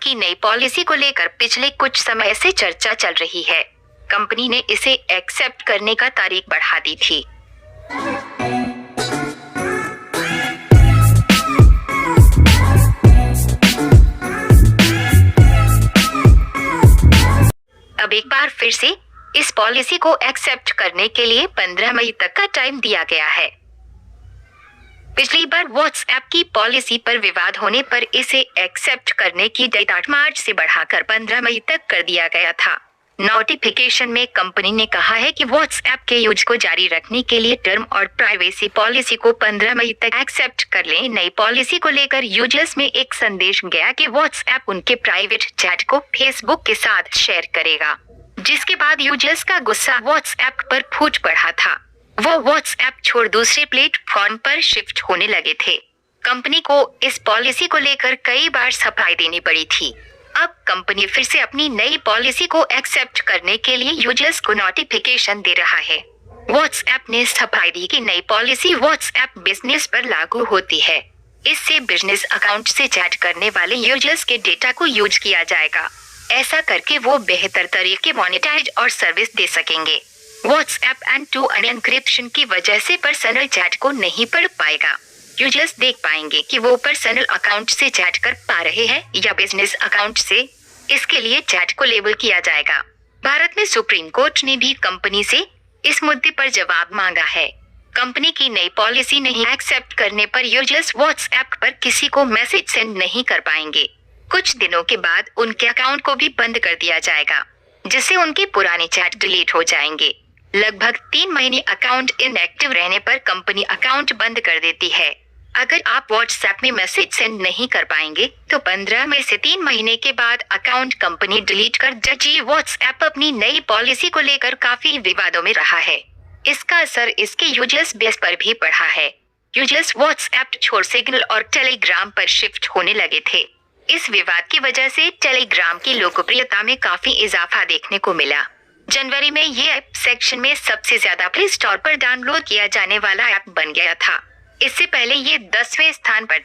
की नई पॉलिसी को लेकर पिछले कुछ समय से चर्चा चल रही है। कंपनी ने इसे एक्सेप्ट करने का तारीख बढ़ा दी थी। अब एक बार फिर से इस पॉलिसी को एक्सेप्ट करने के लिए 15 मई तक का टाइम दिया गया है। पिछली बार व्हाट्सएप की पॉलिसी पर विवाद होने पर इसे एक्सेप्ट करने की डेट 8 मार्च से बढ़ाकर 15 मई तक कर दिया गया था। नोटिफिकेशन में कंपनी ने कहा है कि व्हाट्सएप के यूज को जारी रखने के लिए टर्म और प्राइवेसी पॉलिसी को 15 मई तक एक्सेप्ट कर लें। नई पॉलिसी को लेकर यूजर्स में एक संदेश गया कि व्हाट्सएप उनके प्राइवेट चैट को फेसबुक के साथ शेयर करेगा, जिसके बाद यूजर्स का गुस्सा व्हाट्सएप पर फूट पड़ा था। वो व्हाट्सएप छोड़ दूसरे प्लेटफॉर्म पर शिफ्ट होने लगे थे। कंपनी को इस पॉलिसी को लेकर कई बार सफाई देनी पड़ी थी। अब कंपनी फिर से अपनी नई पॉलिसी को एक्सेप्ट करने के लिए यूजर्स को नोटिफिकेशन दे रहा है। व्हाट्सएप ने सफाई दी कि नई पॉलिसी व्हाट्सएप बिजनेस पर लागू होती है। इससे बिजनेस अकाउंट से चैट करने वाले यूजर्स के डेटा को यूज किया जाएगा। ऐसा करके वो बेहतर तरीके मोनेटाइज और सर्विस दे सकेंगे। व्हाट्सएप एंड टू एनक्रिप्शन की वजह से पर्सनल चैट को नहीं पढ़ पाएगा। यूजर्स देख पाएंगे कि वो पर्सनल अकाउंट से चैट कर पा रहे हैं या बिजनेस अकाउंट से। इसके लिए चैट को लेबल किया जाएगा। भारत में सुप्रीम कोर्ट ने भी कंपनी से इस मुद्दे पर जवाब मांगा है। कंपनी की नई पॉलिसी नहीं एक्सेप्ट करने पर यूजर्स व्हाट्सएप पर किसी को मैसेज सेंड नहीं कर पाएंगे। कुछ दिनों के बाद उनके अकाउंट को भी बंद कर दिया जाएगा, जिससे उनके पुराने चैट डिलीट हो जाएंगे। लगभग 3 महीने अकाउंट इनएक्टिव रहने पर कंपनी अकाउंट बंद कर देती है। अगर आप व्हाट्सएप में मैसेज सेंड नहीं कर पाएंगे तो 15 मई से 3 महीने के बाद अकाउंट कंपनी डिलीट कर देगी। व्हाट्सएप अपनी नई पॉलिसी को लेकर काफी विवादों में रहा है। इसका असर इसके यूजर्स बेस पर भी पड़ा है। यूजर्स व्हाट्सएप छोड़ सिग्नल और टेलीग्राम पर शिफ्ट होने लगे थे। इस विवाद की वजह से टेलीग्राम की लोकप्रियता में काफी इजाफा देखने को मिला। जनवरी में ये ऐप सेक्शन में सबसे ज्यादा प्ले स्टोर पर डाउनलोड किया जाने वाला ऐप बन गया था। इससे पहले ये 10वें स्थान पर था।